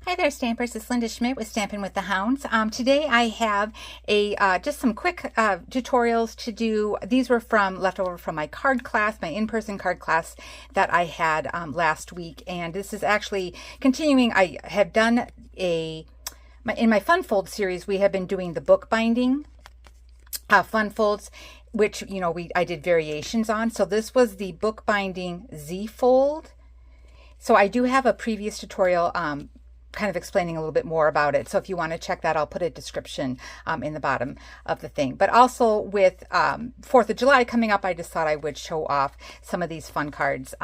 Hi there, Stampers. It's Linda Schmidt with Stampin' with the Hounds. Today I have just some quick tutorials to do. These were leftover from my card class, my in-person card class that I had last week. And this is actually continuing. I have done in my Fun Fold series, we have been doing the bookbinding Fun Folds, which, I did variations on. So this was the Bookbinding Z-fold. So I do have a previous tutorial kind of explaining a little bit more about it. So if you want to check that, I'll put a description in the bottom of the thing. But also with 4th of July coming up, I just thought I would show off some of these fun cards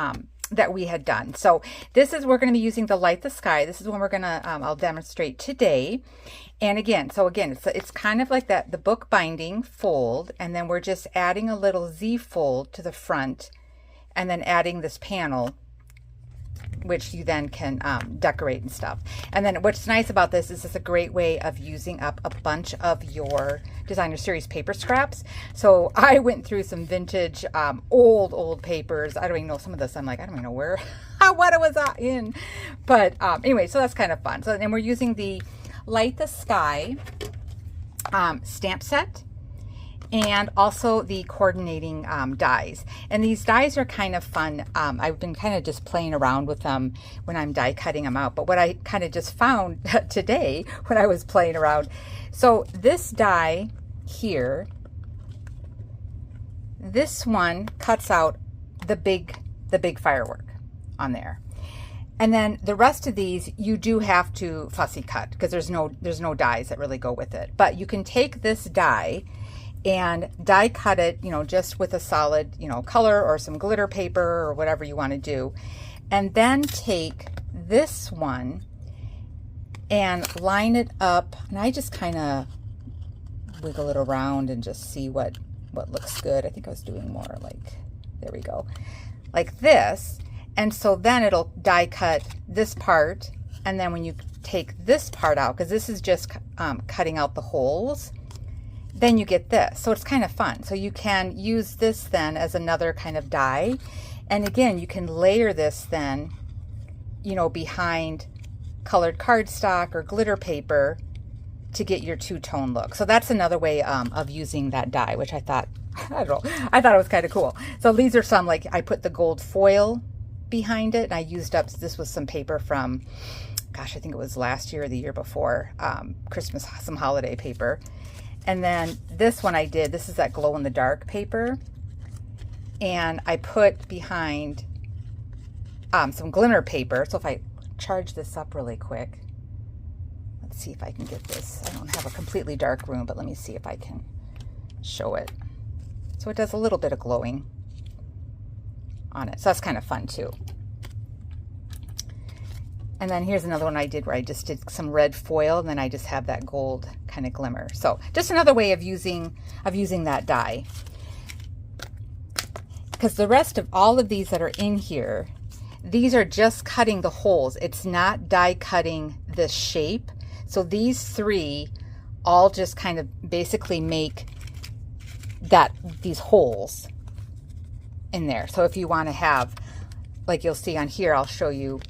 that we had done. So we're going to be using the Light the Sky. This is one we're going to, I'll demonstrate today. And again, it's kind of like the bookbinding fold, and then we're just adding a little Z fold to the front, and then adding this panel, which you then can decorate and stuff. And then what's nice about this is it's a great way of using up a bunch of your designer series paper scraps. So I went through some vintage old papers. I don't even know some of this. I'm like, I don't even know where what it was in. But anyway, so that's kind of fun. So then we're using the Light the Sky stamp set, and also the coordinating dies. And these dies are kind of fun. I've been kind of just playing around with them when I'm die cutting them out. But what I kind of just found today when I was playing around, so this die here, this one cuts out the big firework on there. And then the rest of these you do have to fussy cut because there's no dies that really go with it. But you can take this die and die cut it, just with a solid, color or some glitter paper or whatever you want to do. And then take this one and line it up. And I just kind of wiggle it around and just see what looks good. I think I was doing more like, there we go, like this. And so then it'll die cut this part. And then when you take this part out, because this is just cutting out the holes, then you get this. So it's kind of fun. So you can use this then as another kind of die. And again, you can layer this then, behind colored cardstock or glitter paper to get your two-tone look. So that's another way of using that die, which I thought, I don't know, I thought it was kind of cool. So these are some, like, I put the gold foil behind it, and I used up, this was some paper from, gosh, I think it was last year or the year before, Christmas, some holiday paper. And then this one this is that glow-in-the-dark paper. And I put behind some glitter paper. So if I charge this up really quick, let's see if I can get this. I don't have a completely dark room, but let me see if I can show it. So it does a little bit of glowing on it. So that's kind of fun too. And then here's another one I did where I just did some red foil, and then I just have that gold kind of glimmer. So just another way of using that die. Because the rest of all of these that are in here, these are just cutting the holes. It's not die cutting the shape. So these three all just kind of basically make these holes in there. So if you want to have, like you'll see on here, I'll show you,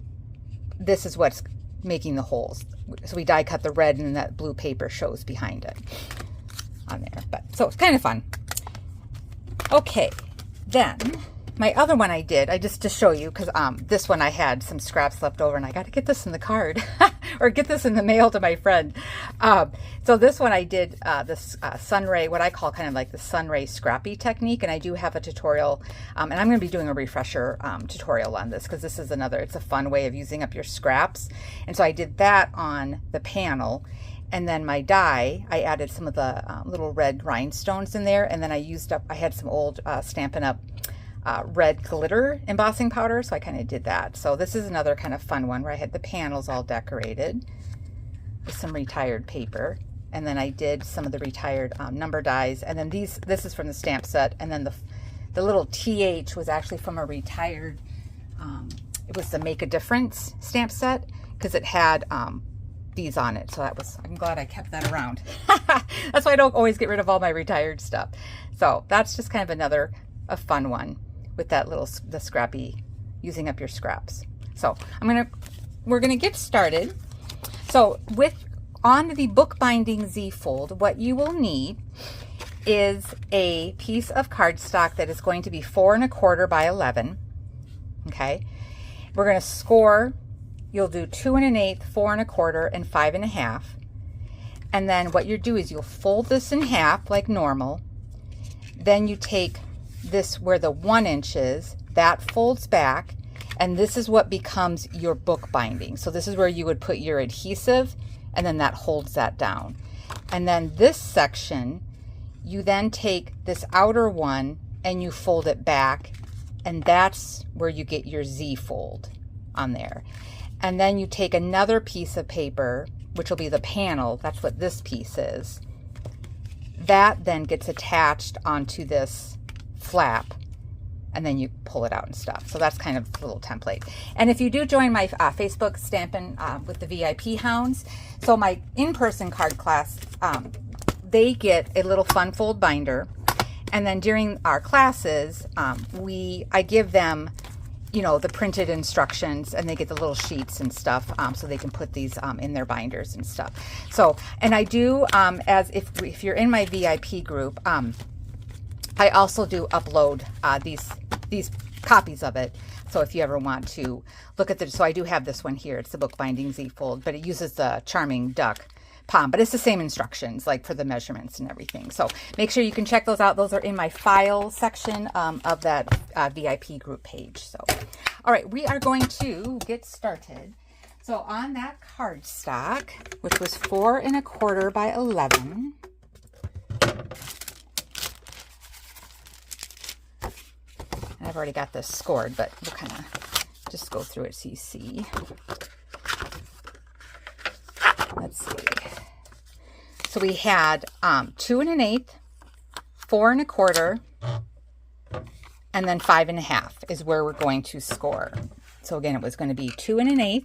this is what's making the holes. So we die cut the red, and that blue paper shows behind it on there. But so it's kind of fun. Okay, then my other one I did, just to show you, because this one I had some scraps left over, and I got to get this in the card or get this in the mail to my friend. So this one I did this sunray, what I call kind of like the sunray scrappy technique, and I do have a tutorial, and I'm going to be doing a refresher tutorial on this, because this is it's a fun way of using up your scraps. And so I did that on the panel, and then my die, I added some of the little red rhinestones in there, and then I had some old Stampin' Up! Red glitter embossing powder, so I kind of did that. So this is another kind of fun one where I had the panels all decorated with some retired paper, and then I did some of the retired number dies, and then this is from the stamp set, and then the little TH was actually from a retired, it was the Make a Difference stamp set, because it had these on it. So I'm glad I kept that around. That's why I don't always get rid of all my retired stuff. So that's just kind of a fun one with the scrappy, using up your scraps. So we're gonna get started. So on the Bookbinding Z-fold, what you will need is a piece of cardstock that is going to be 4 1/4 by 11. Okay, we're going to score. You'll do 2 1/8, 4 1/4, and 5 1/2. And then what you do is you'll fold this in half like normal. Then you take this where the 1 inch is, that folds back, and this is what becomes your book binding. So this is where you would put your adhesive, and then that holds that down. And then this section, you then take this outer one and you fold it back, and that's where you get your Z-fold on there. And then you take another piece of paper, which will be the panel, that's what this piece is. That then gets attached onto this flap, and then you pull it out and stuff. So that's kind of a little template. And if you do join my Facebook Stampin' with the VIP Hounds, so my in-person card class, they get a little fun fold binder. And then during our classes, I give them, you know, the printed instructions, and they get the little sheets and stuff, so they can put these in their binders and stuff. So, and I do, as if you're in my VIP group, I also do upload these copies of it. So if you ever want to look at so I do have this one here. It's the Bookbinding Z-fold, but it uses the Charming Duck palm, but it's the same instructions, like for the measurements and everything. So make sure you can check those out. Those are in my file section of that VIP group page. So, all right, we are going to get started. So on that cardstock, which was 4 1/4 by 11, and I've already got this scored, but we'll kind of just go through it so you see. Let's see. So we had 2 1/8, 4 1/4, and then 5 1/2 is where we're going to score. So again, it was going to be 2 1/8,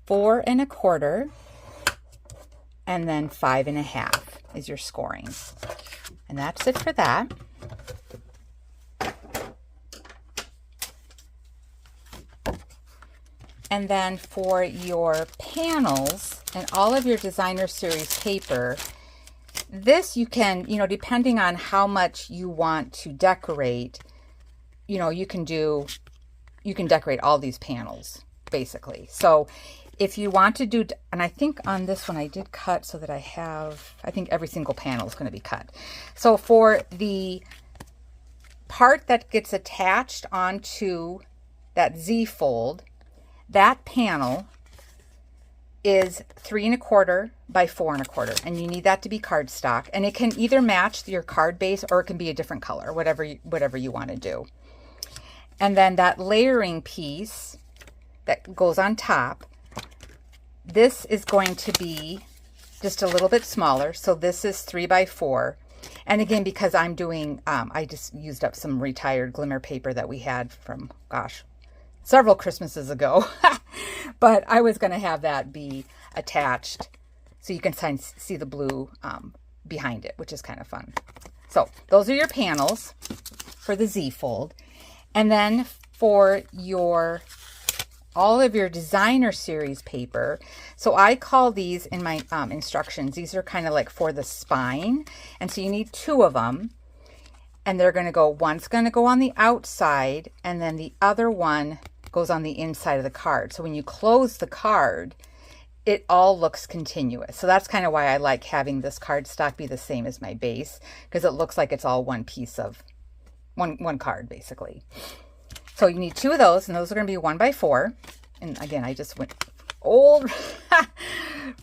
4 1/4, and then 5 1/2 is your scoring. And that's it for that. And then for your panels and all of your designer series paper, this you can, you know, depending on how much you want to decorate, you know, you can decorate all these panels basically. So if you want to do, and I think on this one I did cut so that I think every single panel is going to be cut. So for the part that gets attached onto that Z-fold, that panel is 3 1/4 by 4 1/4, and you need that to be cardstock, and it can either match your card base or it can be a different color, whatever you want to do. And then that layering piece that goes on top, this is going to be just a little bit smaller. So this is 3 by 4. And again, because I'm doing, I just used up some retired glimmer paper that we had from, gosh, several Christmases ago, but I was going to have that be attached so you can see the blue behind it, which is kind of fun. So those are your panels for the Z-fold. And then for all of your designer series paper, so I call these in my instructions, these are kind of like for the spine. And so you need 2 of them. And they're going to go, one's going to go on the outside, and then the other one goes on the inside of the card. So when you close the card, it all looks continuous. So that's kind of why I like having this cardstock be the same as my base, because it looks like it's all one piece of one card basically. So you need 2 of those, and those are going to be 1 by 4. And again, I just went old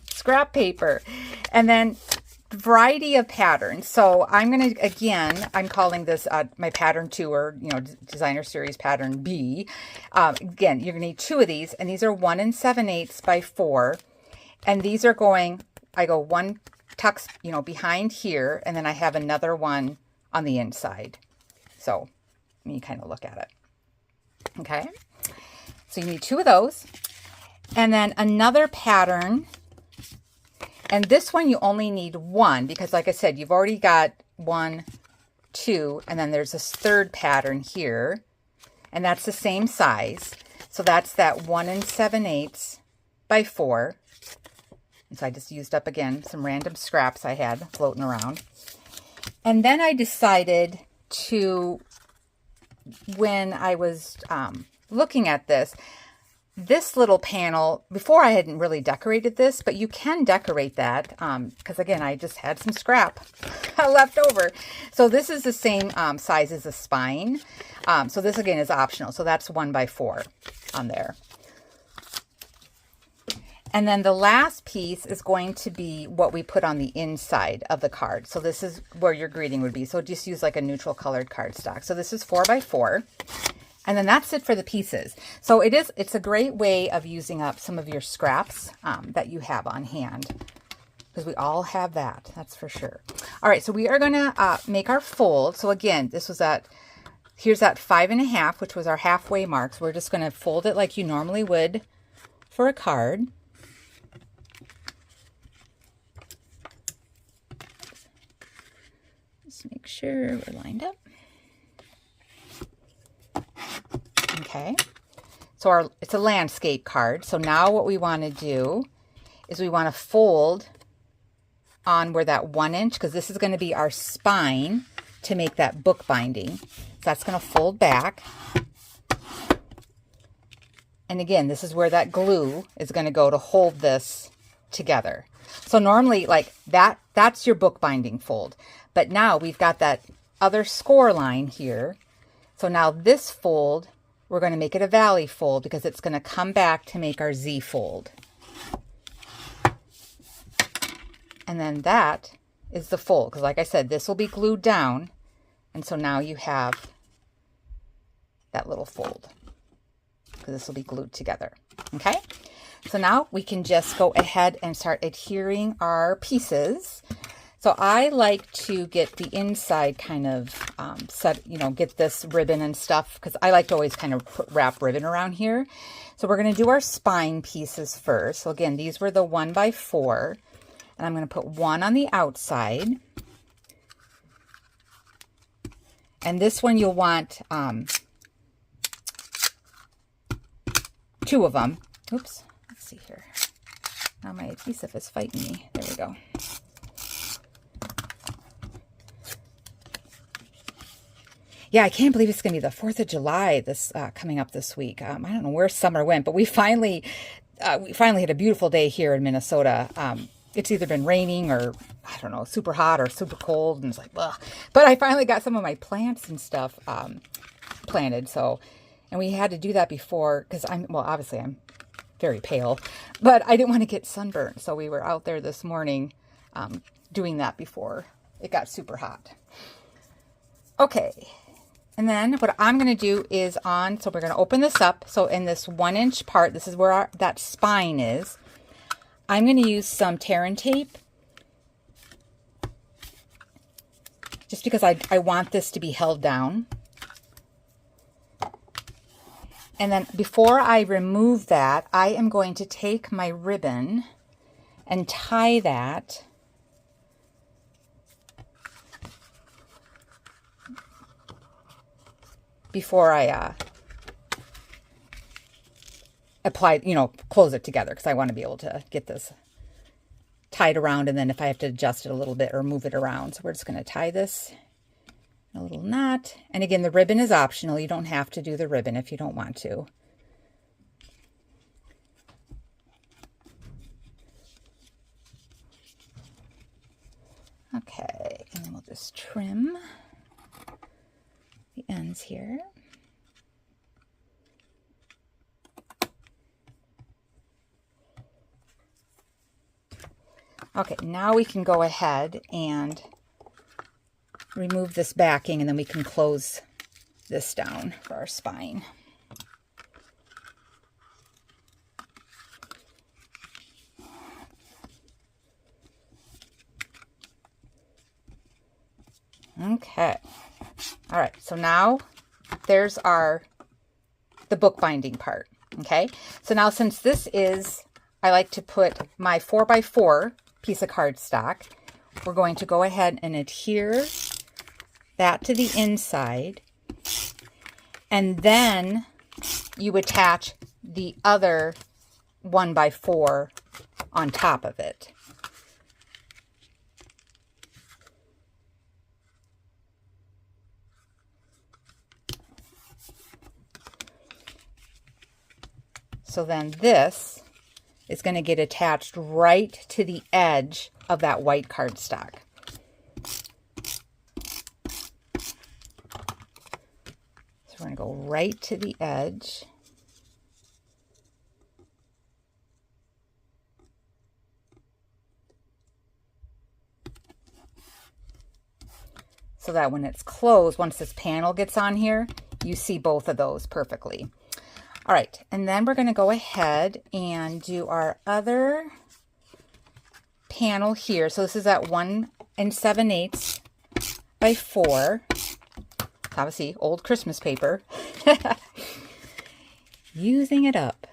scrap paper. And then variety of patterns. So I'm going to, again, I'm calling this my pattern 2, or, you know, designer series pattern B. Again, you're going to need 2 of these, and these are 1 7/8 by 4. And these are going, I go 1 tucks, you know, behind here, and then I have another one on the inside. So you kind of look at it. Okay. So you need 2 of those. And then another pattern. And this one you only need 1, because like I said, you've already got 1, 2, and then there's this third pattern here, and that's the same size. So that's that 1 7/8 by 4. And so I just used up again some random scraps I had floating around. And then I decided to, when I was looking at this little panel, before I hadn't really decorated this, but you can decorate that because again, I just had some scrap left over. So this is the same size as a spine. So this again is optional. So that's 1 by 4 on there. And then the last piece is going to be what we put on the inside of the card. So this is where your greeting would be. So just use like a neutral colored cardstock. So this is 4 by 4. And then that's it for the pieces. So it's a great way of using up some of your scraps that you have on hand, because we all have that, that's for sure. All right, so we are going to make our fold. So again, this was here's that 5.5, which was our halfway mark. So we're just going to fold it like you normally would for a card. Just make sure we're lined up. Okay, so it's a landscape card. So now what we want to do is we want to fold on where that 1 inch, because this is going to be our spine to make that book binding. So that's going to fold back. And again, this is where that glue is going to go to hold this together. So normally like that's your book binding fold. But now we've got that other score line here. So now this fold, we're going to make it a valley fold because it's going to come back to make our Z-fold. And then that is the fold, because like I said, this will be glued down. And so now you have that little fold, because this will be glued together. Okay, so now we can just go ahead and start adhering our pieces. So I like to get the inside kind of set, get this ribbon and stuff, because I like to always kind of wrap ribbon around here. So we're going to do our spine pieces first. So again, these were the 1 by 4, and I'm going to put 1 on the outside. And this one you'll want 2 of them. Oops, let's see here. Now my adhesive is fighting me. There we go. Yeah, I can't believe it's going to be the 4th of July coming up this week. I don't know where summer went, but we finally had a beautiful day here in Minnesota. It's either been raining or, I don't know, super hot or super cold, and it's like, ugh. But I finally got some of my plants and stuff planted. So, and we had to do that before, because obviously I'm very pale, but I didn't want to get sunburned. So we were out there this morning doing that before it got super hot. Okay. And then what I'm going to do is so we're going to open this up. So in this 1 inch part, this is where that spine is. I'm going to use some tear and tape, just because I want this to be held down. And then before I remove that, I am going to take my ribbon and tie that before I apply, close it together, because I want to be able to get this tied around, and then if I have to adjust it a little bit or move it around. So we're just going to tie this in a little knot. And again, the ribbon is optional. You don't have to do the ribbon if you don't want to. Okay, and then we'll just trim the ends here. Okay, now we can go ahead and remove this backing, and then we can close this down for our spine. Okay. All right, so now there's the bookbinding part. Okay, so now since this is, I like to put my 4 by 4 piece of cardstock, we're going to go ahead and adhere that to the inside, and then you attach the other 1x4 on top of it. So then this is going to get attached right to the edge of that white cardstock. So we're going to go right to the edge. So that when it's closed, once this panel gets on here, you see both of those perfectly. All right, and then we're going to go ahead and do our other panel here. So this is at 1 7/8 by 4. Obviously, old Christmas paper. Using it up.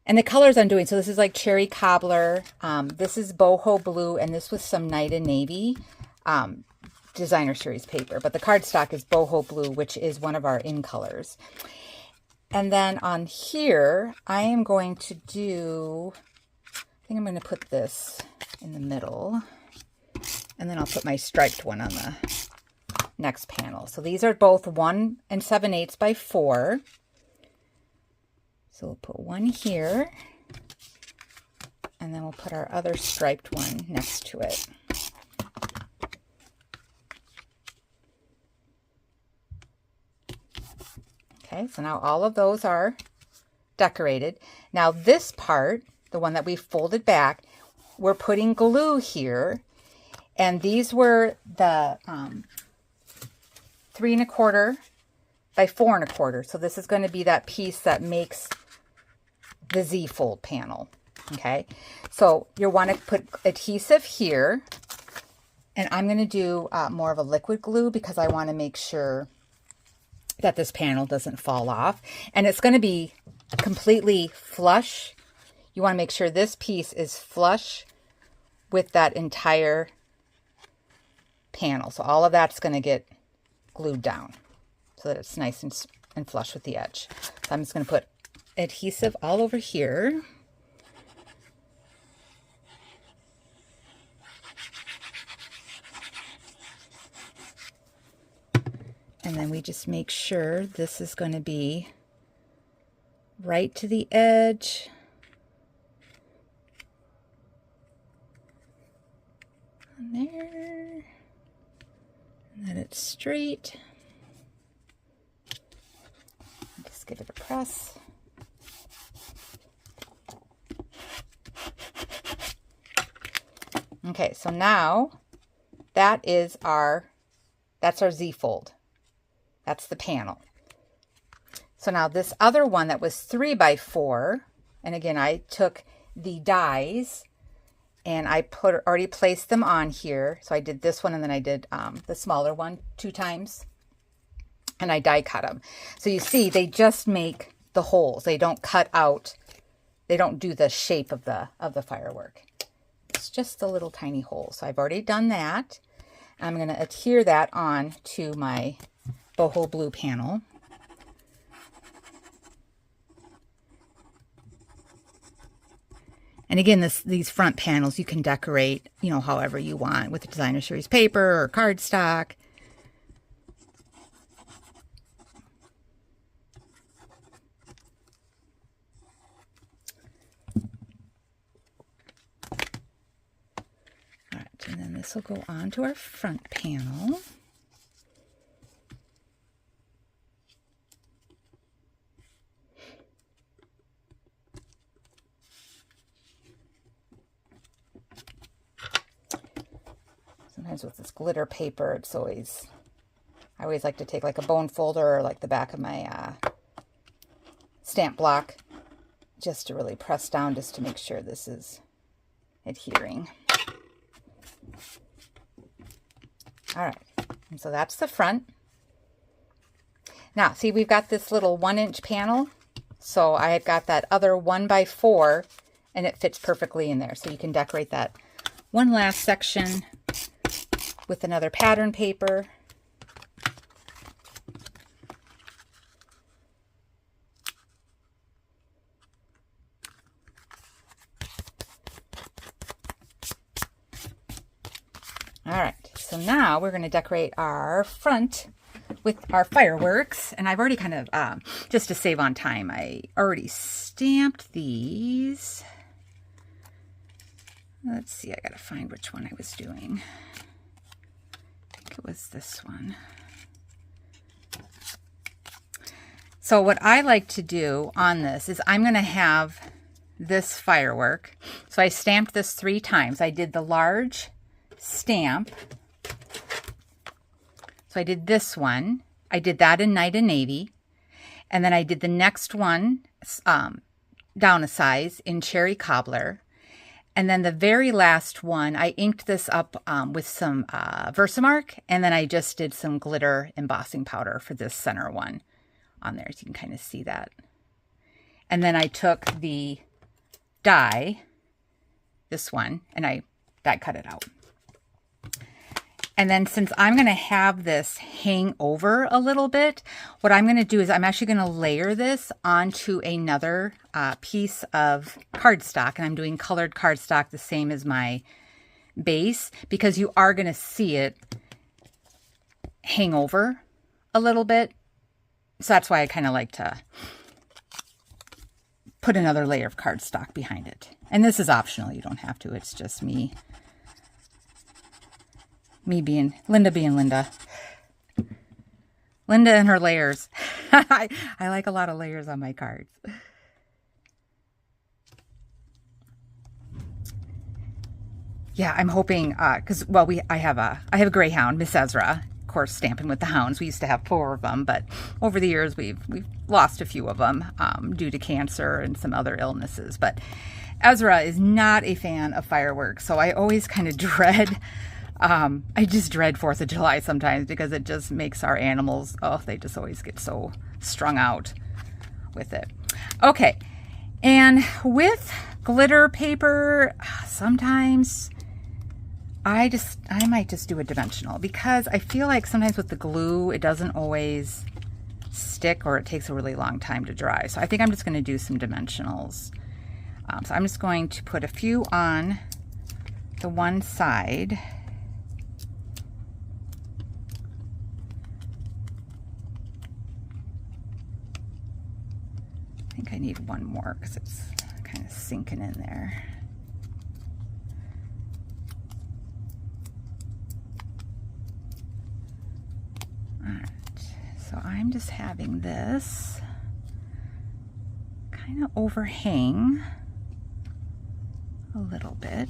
And the colors I'm doing, so this is like Cherry Cobbler. This is Boho Blue, and this was some Night and Navy designer series paper. But the cardstock is Boho Blue, which is one of our in colors. And then on here, I am going to do, I think I'm going to put this in the middle. And then I'll put my striped one on the next panel. So these are both 1 7/8 by 4. So we'll put one here, and then we'll put our other striped one next to it. Okay, so now all of those are decorated. Now this part, the one that we folded back, we're putting glue here, and these were the 3 1/4 by 4 1/4. So this is going to be that piece that makes the Z-fold panel. Okay, so you'll want to put adhesive here, and I'm going to do more of a liquid glue because I want to make sure that this panel doesn't fall off, and it's going to be completely flush. You want to make sure this piece is flush with that entire panel. So all of that's going to get glued down so that it's nice and flush with the edge. So I'm just going to put adhesive all over here. And then we just make sure this is going to be right to the edge. And there. And then it's straight. Just give it a press. Okay, so now that's our Z-fold. That's the panel. So now this other one that was 3 by 4, and again, I took the dies and I already placed them on here. So I did this one, and then I did the smaller one 2 times, and I die cut them. So you see, they just make the holes. They don't cut out. They don't do the shape of the firework. It's just the little tiny holes. So I've already done that. I'm going to adhere that on to my Boho Blue panel. And again, these front panels you can decorate, however you want, with designer series paper or cardstock. All right, and then this will go on to our front panel. Sometimes with this glitter paper, I always like to take like a bone folder or like the back of my stamp block just to really press down just to make sure this is adhering. All right, and so that's the front. Now, see, we've got this little 1-inch panel. So I've got that other 1 by 4, and it fits perfectly in there. So you can decorate that one last section with another pattern paper. so now we're going to decorate our front with our fireworks. And I've already kind of, just to save on time, I already stamped these. Let's see, I got to find which one I was doing. I think it was this one. So what I like to do on this is I'm going to have this firework. So I stamped this 3 times. I did the large stamp. So I did this one. I did that in Night and Navy. And then I did the next one down a size in Cherry Cobbler. And then the very last one, I inked this up with some Versamark. And then I just did some glitter embossing powder for this center one on there. So you can kind of see that. And then I took the die, this one, and I die cut it out. And then since I'm going to have this hang over a little bit, what I'm going to do is I'm actually going to layer this onto another piece of cardstock. And I'm doing colored cardstock the same as my base because you are going to see it hang over a little bit. So that's why I kind of like to put another layer of cardstock behind it. And this is optional. You don't have to. It's just me being Linda being Linda. Linda and her layers. I like a lot of layers on my cards. Yeah, I'm hoping because I have a Greyhound, Miss Ezera. Of course, Stampin' with the Hounds. We used to have 4 of them, but over the years we've lost a few of them due to cancer and some other illnesses. But Ezera is not a fan of fireworks, so I always kind of dread. I just dread 4th of July sometimes because it just makes our animals, they just always get so strung out with it. Okay, and with glitter paper, sometimes I might just do a dimensional because I feel like sometimes with the glue, it doesn't always stick or it takes a really long time to dry. So I think I'm just going to do some dimensionals. So I'm just going to put a few on the one side. I think I need one more because it's kind of sinking in there. Alright, so I'm just having this kind of overhang a little bit.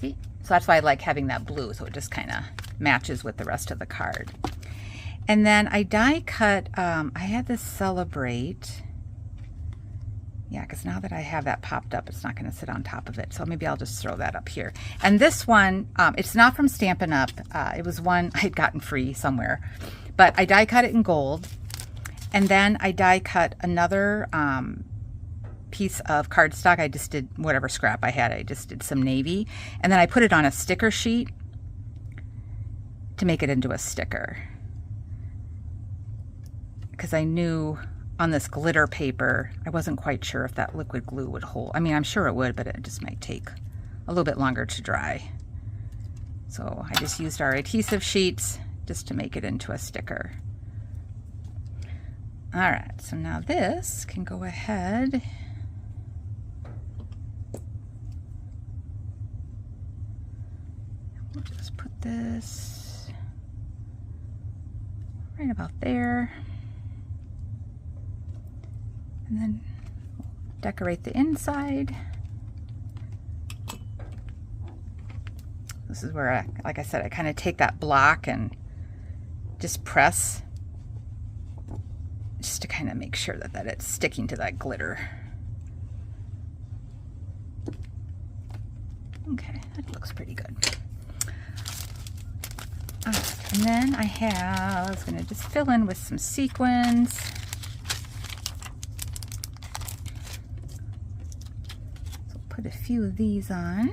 See? So that's why I like having that blue, so it just kind of matches with the rest of the card. And then I die cut, I had this Celebrate. Yeah, because now that I have that popped up, it's not going to sit on top of it. So maybe I'll just throw that up here. And this one, it's not from Stampin' Up. It was one I'd gotten free somewhere. But I die cut it in gold. And then I die cut another piece of cardstock. I just did whatever scrap I had. I just did some navy. And then I put it on a sticker sheet to make it into a sticker. Because I knew on this glitter paper, I wasn't quite sure if that liquid glue would hold. I mean, I'm sure it would, but it just might take a little bit longer to dry. So I just used our adhesive sheets just to make it into a sticker. All right, so now this can go ahead. We'll just put this right about there. And then decorate the inside. This is where, like I said, I kind of take that block and just press just to kind of make sure that it's sticking to that glitter. Okay, that looks pretty good. And then I was going to just fill in with some sequins. Put a few of these on.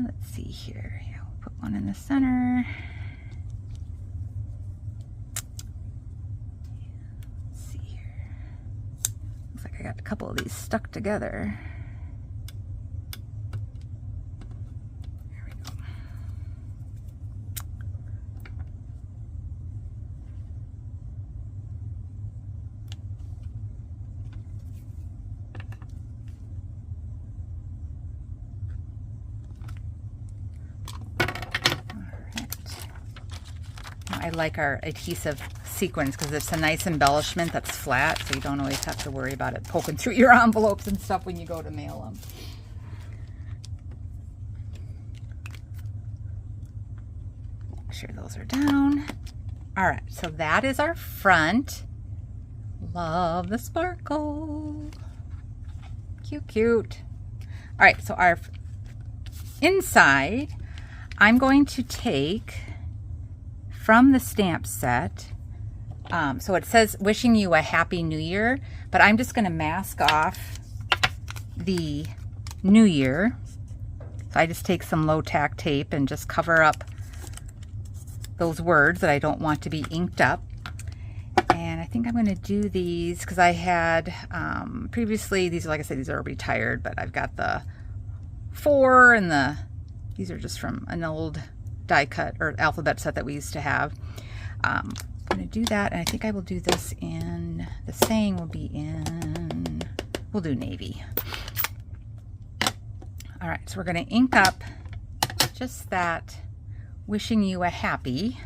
Let's see here. Yeah, we'll put one in the center. couple of these stuck together. There we go. I like our adhesive sequins because it's a nice embellishment that's flat, so you don't always have to worry about it poking through your envelopes and stuff when you go to mail them. Make sure those are down. All right, so that is our front. Love the sparkle. Cute, cute. All right, so our inside, I'm going to take from the stamp set. So it says wishing you a happy new year, but I'm just going to mask off the new year. So I just take some low tack tape and just cover up those words that I don't want to be inked up. And I think I'm going to do these because I had previously, these are, like I said, these are retired, but I've got the 4 and these are just from an old die cut or alphabet set that we used to have. I'm going to do that, and I think I will do this in, the saying will be in, we'll do navy. All right, so we're going to ink up just that wishing you a happy.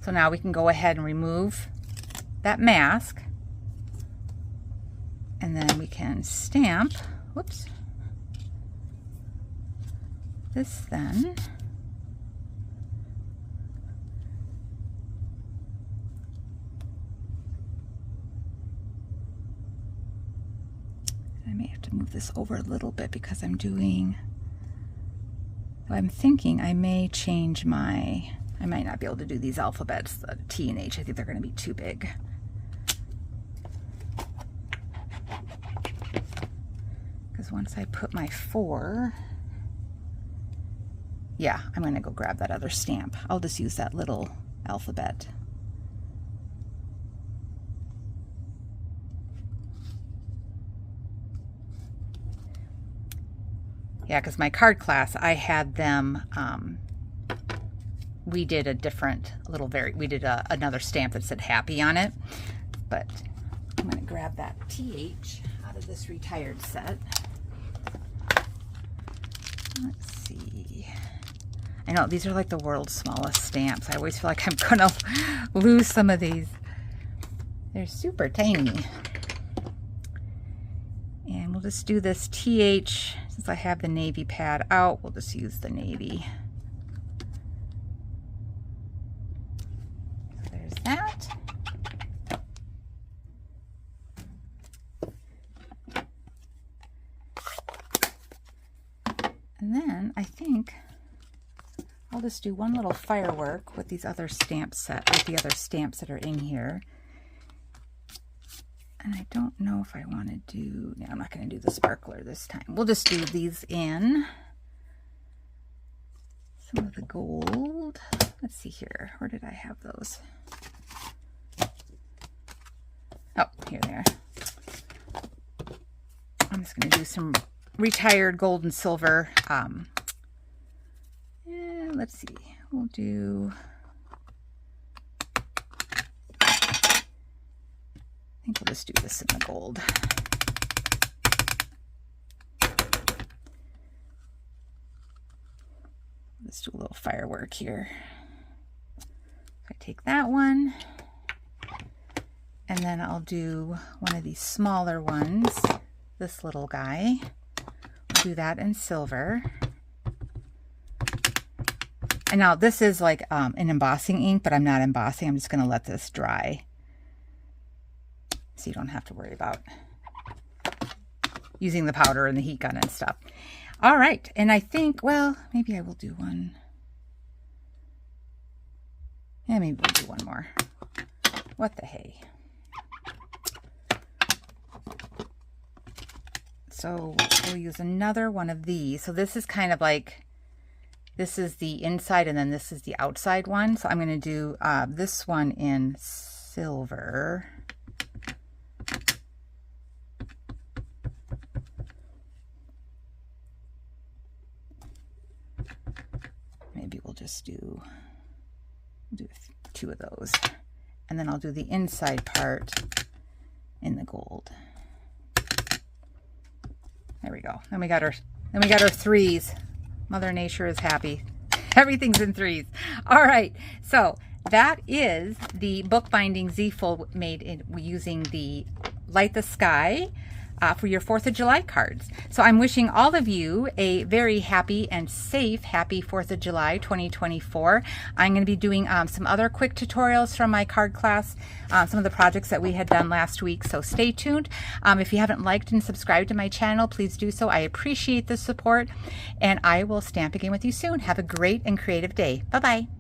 So now we can go ahead and remove that mask. And then we can stamp, whoops, this then. I may have to move this over a little bit because I'm thinking I may change I might not be able to do these alphabets, the T and H. I think they're going to be too big. Once I put my 4, yeah, I'm going to go grab that other stamp. I'll just use that little alphabet. Yeah, because my card class, I had them, we did a different little we did another stamp that said happy on it, but I'm going to grab that TH out of this retired set. Let's see. I know these are like the world's smallest stamps. I always feel like I'm gonna lose some of these. They're super tiny. And we'll just do this TH. Since I have the navy pad out, we'll just use the navy. So there's that. And then I think I'll just do one little firework with these other stamp set, with the other stamps that are in here. And I don't know if I want to do, no, I'm not going to do the sparkler this time. We'll just do these in some of the gold. Let's see here. Where did I have those? Oh, here they are. I'm just going to do some retired gold and silver. Let's see, we'll do, I think we'll just do this in the gold. Let's do a little firework here. I take that one, and then I'll do one of these smaller ones, this little guy. I'll do that in silver. And now this is like an embossing ink, but I'm not embossing. I'm just going to let this dry, so you don't have to worry about using the powder and the heat gun and stuff. All right, and I think, well, maybe I will do one. Yeah, maybe we'll do one more. What the hey. So we'll use another one of these. So this is kind of like This is the inside and then this is the outside one. So I'm going to do this one in silver. Maybe we'll just do 2 of those. And then I'll do the inside part in the gold. There we go. Then we got our 3s. Mother Nature is happy. Everything's in 3s. All right. So that is the Bookbinding Z-fold made using the Light the Sky for your 4th of July cards. So I'm wishing all of you a very happy and safe happy 4th of July 2024. I'm going to be doing some other quick tutorials from my card class, some of the projects that we had done last week, so stay tuned. If you haven't liked and subscribed to my channel, please do so. I appreciate the support, and I will stamp again with you soon. Have a great and creative day. Bye-bye.